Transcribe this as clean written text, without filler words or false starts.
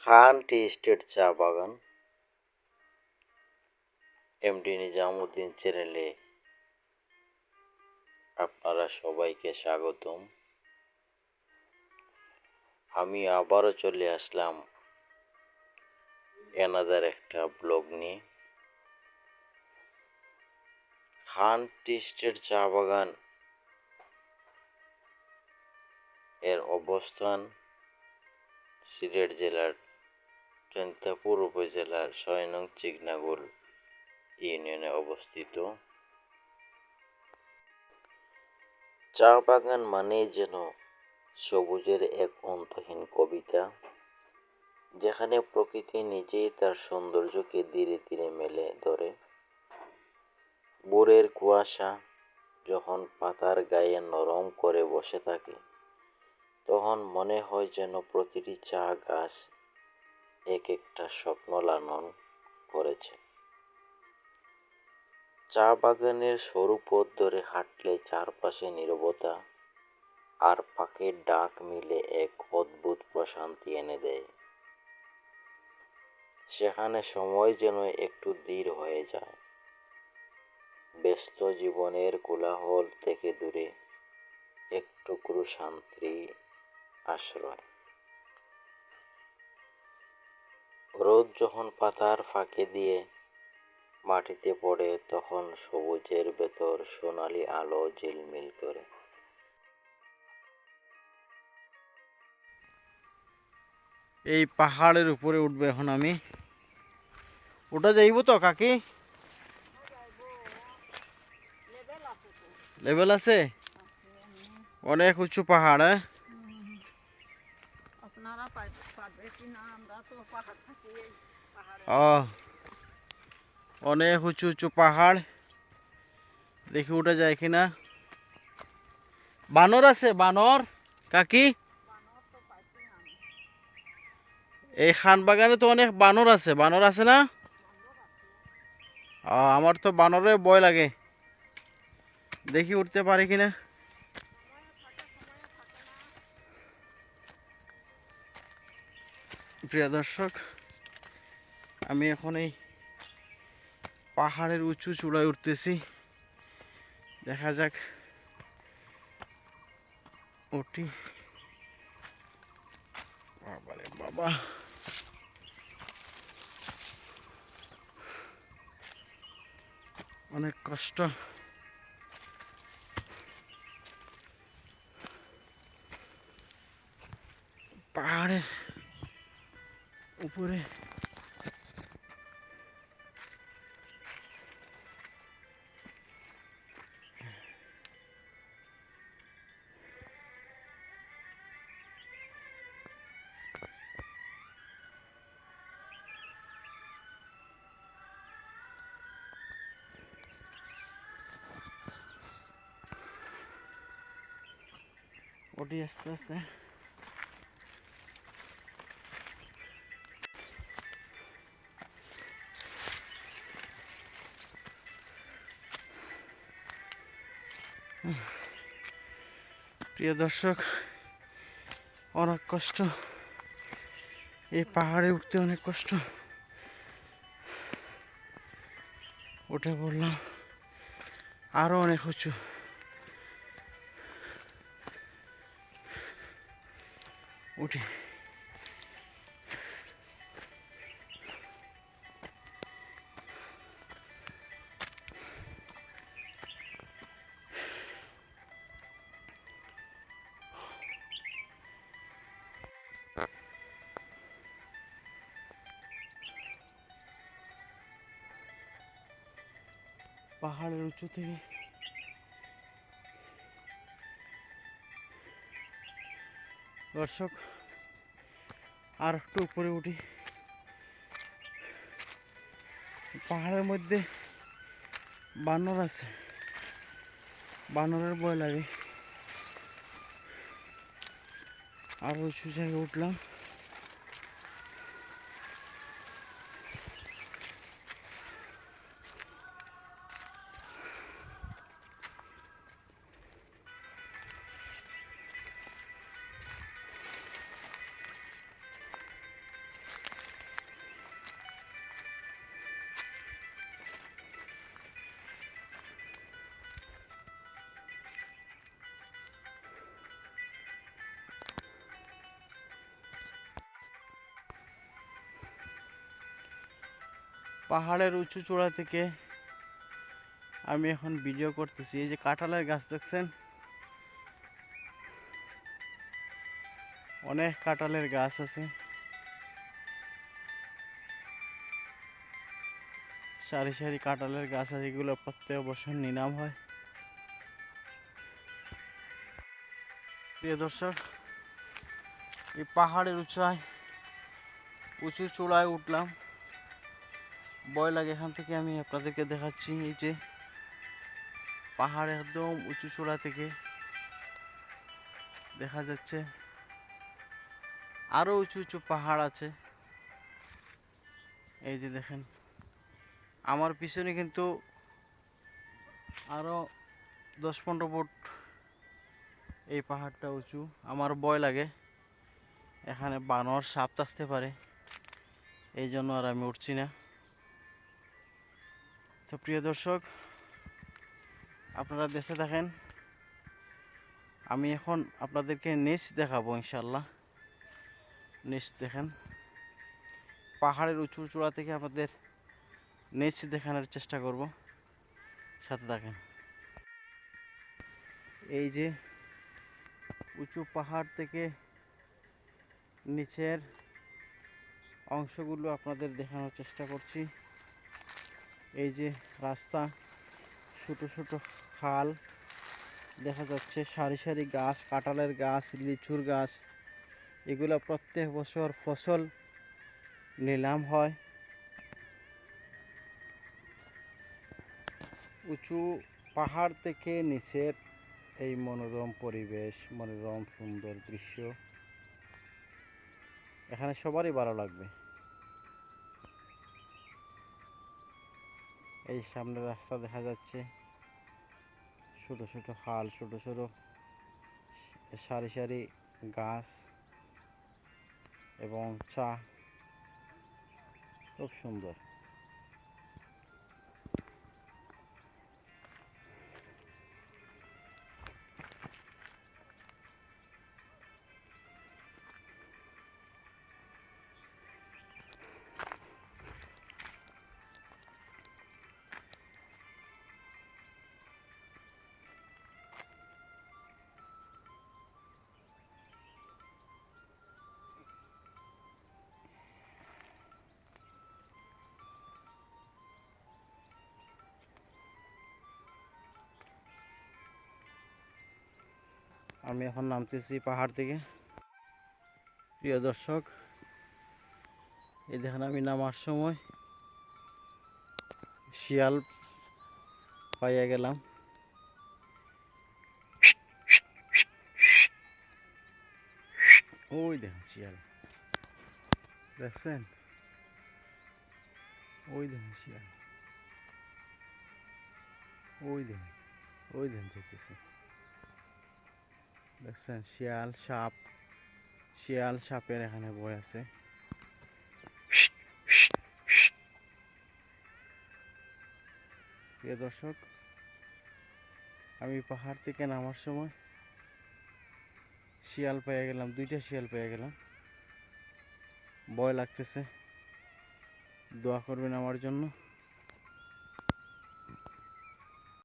খান tea estate চা বাগান MD Nizamuddin চ্যানেলে আপনারা সবাইকে স্বাগতম। আমি আবারও চলে আসলাম অ্যানাদার একটা ব্লগ নিয়ে। খান টি এস্টেট চা বাগান এর অবস্থান সিলেট জেলার জৈন্তাপুর উপজেলার ৬ নং চিকনাগুল ইউনিয়নে অবস্থিত। চা বাগান মানেই যেন সবুজের এক অন্তহীন কবিতা, যেখানে প্রকৃতি নিজেই তার সৌন্দর্যকে ধীরে ধীরে মেলে ধরে। ভোরের কুয়াশা যখন পাতার গায়ে নরম করে বসে থাকে, তখন মনে হয় যেন প্রতিটি চা গাছ এক একটা স্বপ্ন লালন করেছে। চা বাগানের সরু পথ ধরে হাঁটলে চারপাশে নীরবতা আর পাখির ডাক মিলে এক অদ্ভুত প্রশান্তি এনে দেয়। সেখানে সময় যেন একটু ধীর হয়ে যায়, ব্যস্ত জীবনের কোলাহল থেকে দূরে এক টুকরো শান্তি আশ্রয়। রোদ যখন পাতার ফাঁকে দিয়ে মাটিতে পড়ে, তখন সবুজের ভেতর সোনালি আলো ঝিলমিল করে। এই পাহাড়ের উপরে উঠবে এখন আমি। ওটা যাইব তো কাকি? লেভেল আছে? অনেক উঁচু পাহাড়। অনেক উঁচু উঁচু পাহাড়, দেখি উঠে যায় কিনা। বানর আছে? বানর কাকি? এই খান বাগানে তো অনেক বানর আছে। বানর আছে না? আমার তো বানরে ভয় লাগে, দেখি উঠতে পারি কিনা। প্রিয় দর্শক, আমি এখন এই পাহাড়ের উঁচু চূড়ায় উঠতেছি। দেখা যাক উঠি। বাবারে বাবা, অনেক কষ্ট। পাহাড়ের উপরে উঠি আস্তে আস্তে। প্রিয় দর্শক, অনেক কষ্ট, এই পাহাড়ে উঠতে অনেক কষ্ট। উঠে পড়লাম, আরো অনেক উঁচু। উঠি। পাহাড়ের উঁচু থেকে দর্শক আর একটু উপরে উঠি। পাহাড়ের মধ্যে বানর আছে, বানরের ভয় লাগে। আর উঁচু জায়গায় উঠলাম। পাহাড়ের উঁচু চূড়া থেকে আমি এখন ভিডিও করতেছি। এই যে কাঁঠালের গাছ দেখছেন, অনেক কাঁঠালের গাছ আছে, সারি সারি কাঁঠালের গাছ আছে, এগুলো প্রত্যেক বছর নিলাম হয়। প্রিয় দর্শক, এই পাহাড়ের উঁচু চূড়ায় উঠলাম, ভয় লাগে এখান থেকে। আমি আপনাদেরকে দেখাচ্ছি, এই যে পাহাড় একদম উঁচু চূড়া থেকে দেখা যাচ্ছে আরো উঁচু উঁচু পাহাড় আছে। এই যে দেখেন, আমার পিছনে কিন্তু আরো 10-15 ফুট এই পাহাড়টা উঁচু। আমার ভয় লাগে, এখানে বানর সাপ থাকতে পারে, এই জন্য আর আমি উঠছি না। তো প্রিয় দর্শক, আপনারা দেখতে থাকেন, আমি এখন আপনাদেরকে নিচ দেখাবো ইনশাল্লাহ। নিচ দেখেন, পাহাড়ের উঁচু চূড়া থেকে আপনাদের নিচ দেখানোর চেষ্টা করব, সাথে থাকেন। এই যে উঁচু পাহাড় থেকে নিচের অংশগুলো আপনাদের দেখানোর চেষ্টা করছি। এই যে রাস্তা, ছোট ছোট খাল দেখা যাচ্ছে, সারি সারি গাছ, কাঁঠালের গাছ, লিচুর গাছ, এগুলো প্রত্যেক বছর ফসল নিলাম হয়। উঁচু পাহাড় থেকে নিচের এই মনোরম পরিবেশ, মনোরম সুন্দর দৃশ্য এখানে সবারই ভালো লাগবে। এই সামনে রাস্তা দেখা যাচ্ছে, ছোট ছোট খাল, ছোট ছোট সারি সারি গাছ এবং চা, খুব সুন্দর। আমি এখন নামতেছি পাহাড় থেকে। প্রিয় দর্শক, এই দেখেন, আমি নামার সময় শিয়াল পাইয়া গেলাম। ওই দেখেন শিয়াল, দেখছেন? ওই দেখেন শিয়াল, ওই দেখেন, ওই দেখেন দেখতেছি, দেখছেন? শিয়াল সাপ, শিয়াল সাপের এখানে বই আছে। প্রিয় দর্শক, আমি পাহাড় থেকে নামার সময় শিয়াল পেয়ে গেলাম, 2টা শিয়াল পেয়ে গেলাম। ভয় লাগতেছে, দোয়া করবেন আমার জন্য।